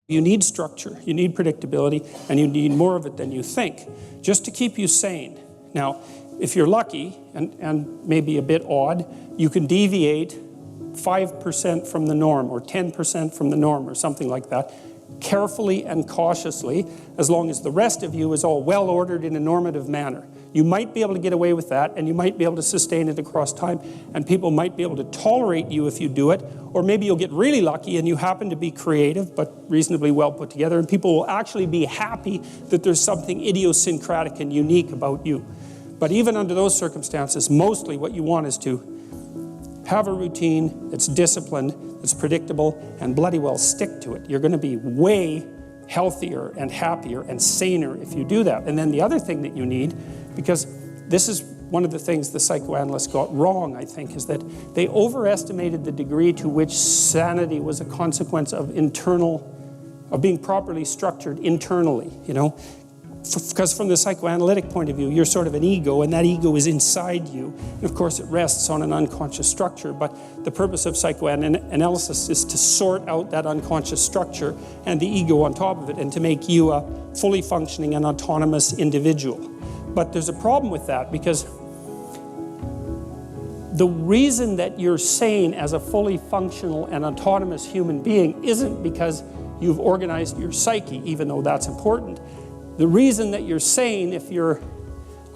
You need structure, you need predictability, and you need more of it than you think, just to keep you sane. Now, if you're lucky, and maybe a bit odd, you can deviate 5% from the norm, or 10% from the norm, or something like that, carefully and cautiously, as long as the rest of you is all well ordered in a normative manner. You might be able to get away with that, and you might be able to sustain it across time, and people might be able to tolerate you if you do it, or maybe you'll get really lucky and you happen to be creative but reasonably well put together, and people will actually be happy that there's something idiosyncratic and unique about you. But even under those circumstances, mostly what you want is to have a routine that's disciplined, that's predictable, and bloody well stick to it. You're going to be way healthier and happier and saner if you do that. And then the other thing that you need, because this is one of the things the psychoanalysts got wrong, I think, is that they overestimated the degree to which sanity was a consequence of being properly structured internally, you know. Because from the psychoanalytic point of view, you're sort of an ego, and that ego is inside you. And of course, it rests on an unconscious structure. But the purpose of psychoanalysis is to sort out that unconscious structure and the ego on top of it, and to make you a fully functioning and autonomous individual. But there's a problem with that, because the reason that you're sane as a fully functional and autonomous human being isn't because you've organized your psyche, even though that's important. The reason that you're sane, if you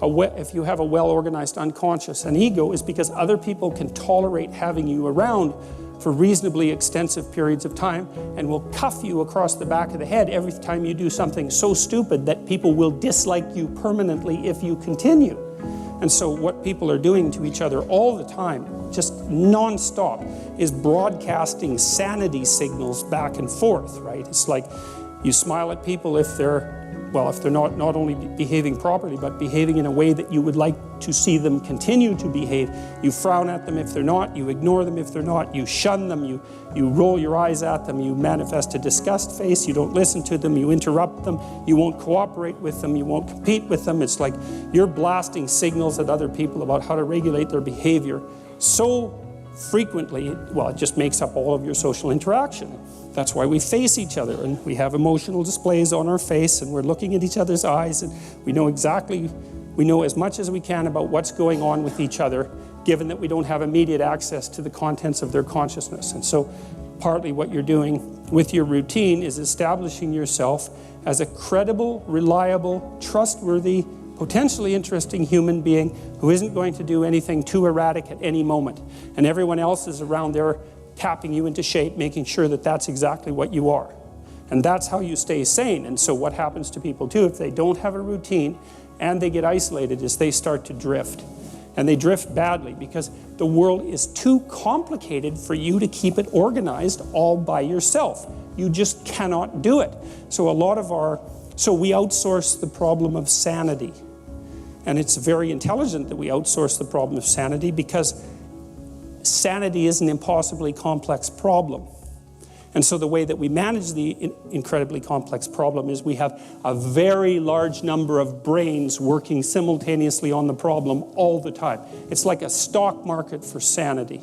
have a well-organized unconscious and ego, is because other people can tolerate having you around for reasonably extensive periods of time, and will cuff you across the back of the head every time you do something so stupid that people will dislike you permanently if you continue. And so what people are doing to each other all the time, just non-stop, is broadcasting sanity signals back and forth, right? It's like you smile at people if they're not only behaving properly, but behaving in a way that you would like to see them continue to behave. You frown at them if they're not, you ignore them if they're not, you shun them, you roll your eyes at them, you manifest a disgust face, you don't listen to them, you interrupt them, you won't cooperate with them, you won't compete with them. It's like you're blasting signals at other people about how to regulate their behavior so frequently, well, it just makes up all of your social interaction. That's why we face each other, and we have emotional displays on our face, and we're looking at each other's eyes, and we know as much as we can about what's going on with each other, given that we don't have immediate access to the contents of their consciousness. And so partly what you're doing with your routine is establishing yourself as a credible, reliable, trustworthy, potentially interesting human being who isn't going to do anything too erratic at any moment. And everyone else is around there tapping you into shape, making sure that that's exactly what you are. And that's how you stay sane. And so what happens to people too, if they don't have a routine and they get isolated, is they start to drift. And they drift badly, because the world is too complicated for you to keep it organized all by yourself. You just cannot do it. So we outsource the problem of sanity. And it's very intelligent that we outsource the problem of sanity, because sanity is an impossibly complex problem. And so the way that we manage the incredibly complex problem is we have a very large number of brains working simultaneously on the problem all the time. It's like a stock market for sanity.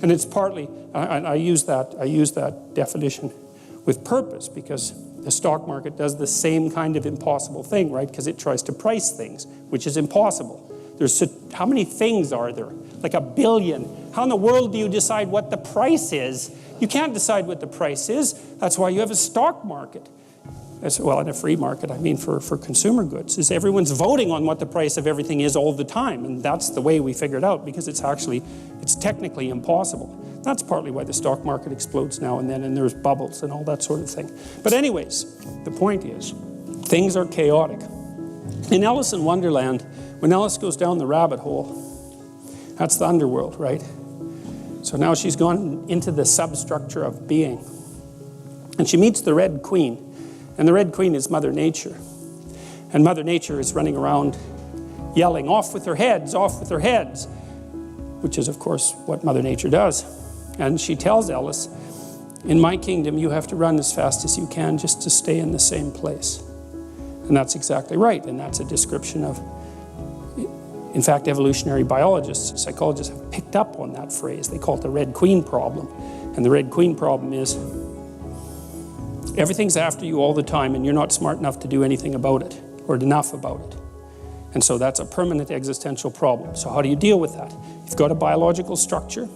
And it's partly, I use that definition with purpose, because the stock market does the same kind of impossible thing, right? Because it tries to price things, which is impossible. How many things are there? Like 1 billion. How in the world do you decide what the price is? You can't decide what the price is. That's why you have a stock market. Well, in a free market, I mean for consumer goods, is everyone's voting on what the price of everything is all the time. And that's the way we figure it out, because it's technically impossible. That's partly why the stock market explodes now and then, and there's bubbles and all that sort of thing. But anyways, the point is, things are chaotic. In Alice in Wonderland, when Alice goes down the rabbit hole, that's the underworld, right? So now she's gone into the substructure of being. And she meets the Red Queen. And the Red Queen is Mother Nature. And Mother Nature is running around yelling, "Off with their heads, off with their heads," which is, of course, what Mother Nature does. And she tells Alice, "In my kingdom, you have to run as fast as you can just to stay in the same place." And that's exactly right. And that's a description of, in fact, evolutionary biologists, psychologists have picked up on that phrase. They call it the Red Queen problem. And the Red Queen problem is, Everything's after you all the time, and you're not smart enough to do anything about it, or enough about it. And so that's a permanent existential problem. So how do you deal with that? You've got a biological structure,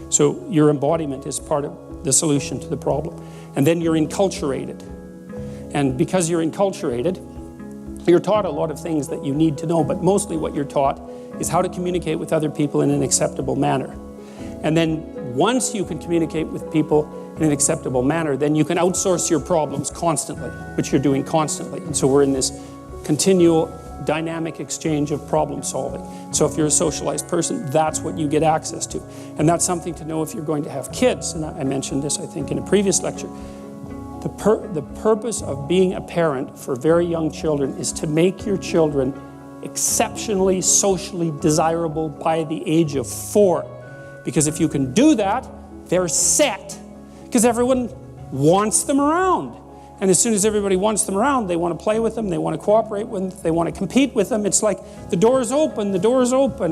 so your embodiment is part of the solution to the problem. And then you're enculturated. And because you're enculturated, you're taught a lot of things that you need to know, but mostly what you're taught is how to communicate with other people in an acceptable manner. And then once you can communicate with people in an acceptable manner, then you can outsource your problems constantly, which you're doing constantly. And so we're in this continual dynamic exchange of problem solving. So if you're a socialized person, that's what you get access to. And that's something to know if you're going to have kids. And I mentioned this, I think, in a previous lecture. The purpose of being a parent for very young children is to make your children exceptionally socially desirable by the age of 4. Because if you can do that, they're set. Because everyone wants them around. And as soon as everybody wants them around, they want to play with them, they want to cooperate with them, they want to compete with them. It's like the door's open,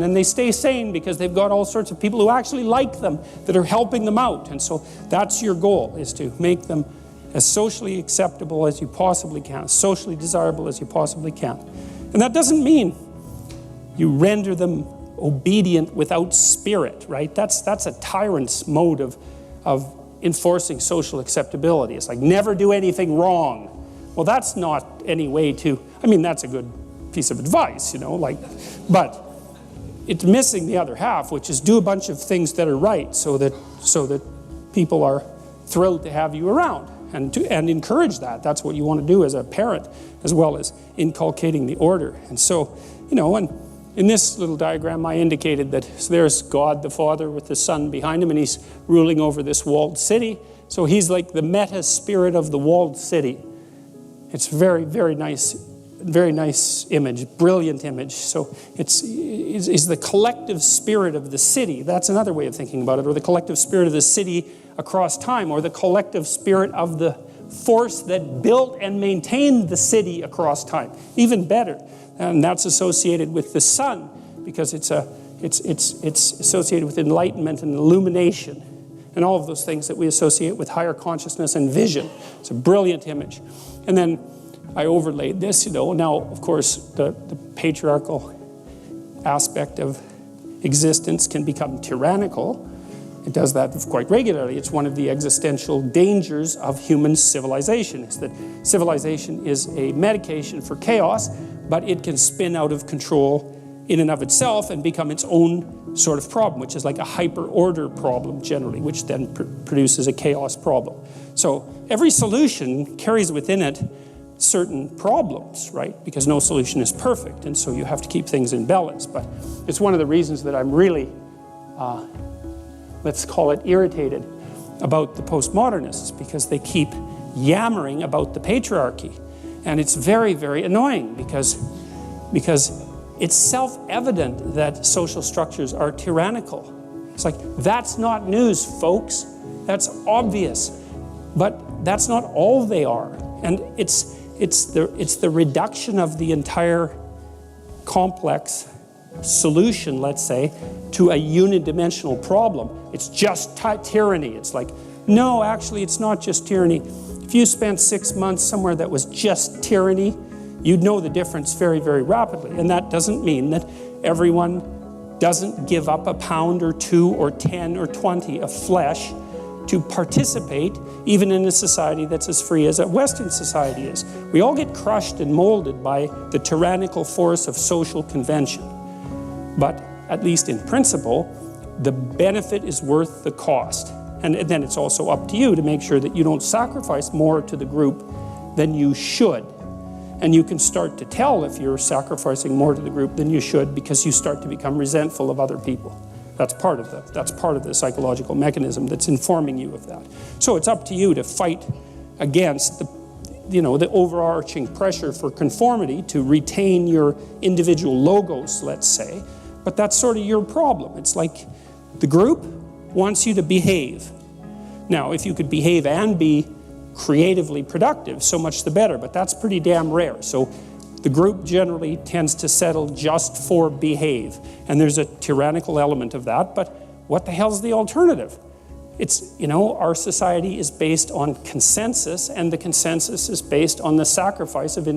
and they stay sane because they've got all sorts of people who actually like them that are helping them out. And so that's your goal, is to make them as socially acceptable as you possibly can, as socially desirable as you possibly can. And that doesn't mean you render them obedient without spirit, right? That's a tyrant's mode of enforcing social acceptability. It's like, never do anything wrong. Well, that's not any way to, I mean, that's a good piece of advice, you know, like, but it's missing the other half, which is do a bunch of things that are right so that people are thrilled to have you around. And encourage that. That's what you want to do as a parent, as well as inculcating the order. And so, you know, and in this little diagram I indicated that there's God the Father with the Son behind him, and he's ruling over this walled city. So he's like the meta spirit of the walled city. It's very, very nice image, brilliant image. So it's the collective spirit of the city. That's another way of thinking about it, or the collective spirit of the city across time, or the collective spirit of the force that built and maintained the city across time. Even better. And that's associated with the sun, because it's associated with enlightenment and illumination, and all of those things that we associate with higher consciousness and vision. It's a brilliant image. And then I overlaid this, you know. Now, of course, the patriarchal aspect of existence can become tyrannical. It does that quite regularly. It's one of the existential dangers of human civilization, is that civilization is a medication for chaos, but it can spin out of control in and of itself and become its own sort of problem, which is like a hyper-order problem generally, which then produces a chaos problem. So every solution carries within it certain problems, right? Because no solution is perfect, and so you have to keep things in balance. But it's one of the reasons that I'm really let's call it irritated about the postmodernists, because they keep yammering about the patriarchy. And it's very, very annoying because it's self-evident that social structures are tyrannical. It's like, that's not news, folks. That's obvious. But that's not all they are. And it's the reduction of the entire complex solution, let's say, to a unidimensional problem. It's just tyranny. It's like, no, actually, it's not just tyranny. If you spent 6 months somewhere that was just tyranny, you'd know the difference very, very rapidly. And that doesn't mean that everyone doesn't give up a pound or 2 or 10 or 20 of flesh to participate, even in a society that's as free as a Western society is. We all get crushed and molded by the tyrannical force of social convention. But at least in principle, the benefit is worth the cost. And then it's also up to you to make sure that you don't sacrifice more to the group than you should. And you can start to tell if you're sacrificing more to the group than you should, because you start to become resentful of other people. That's part of the psychological mechanism that's informing you of that. So it's up to you to fight against the overarching pressure for conformity, to retain your individual logos, let's say. But that's sort of your problem. It's like the group wants you to behave. Now, if you could behave and be creatively productive, so much the better, but that's pretty damn rare. So the group generally tends to settle just for behave. And there's a tyrannical element of that, but what the hell's the alternative? It's, you know, our society is based on consensus, and the consensus is based on the sacrifice of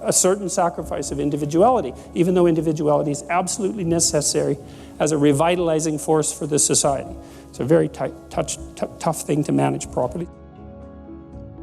a certain sacrifice of individuality, even though individuality is absolutely necessary as a revitalizing force for the society. It's a very tough thing to manage properly.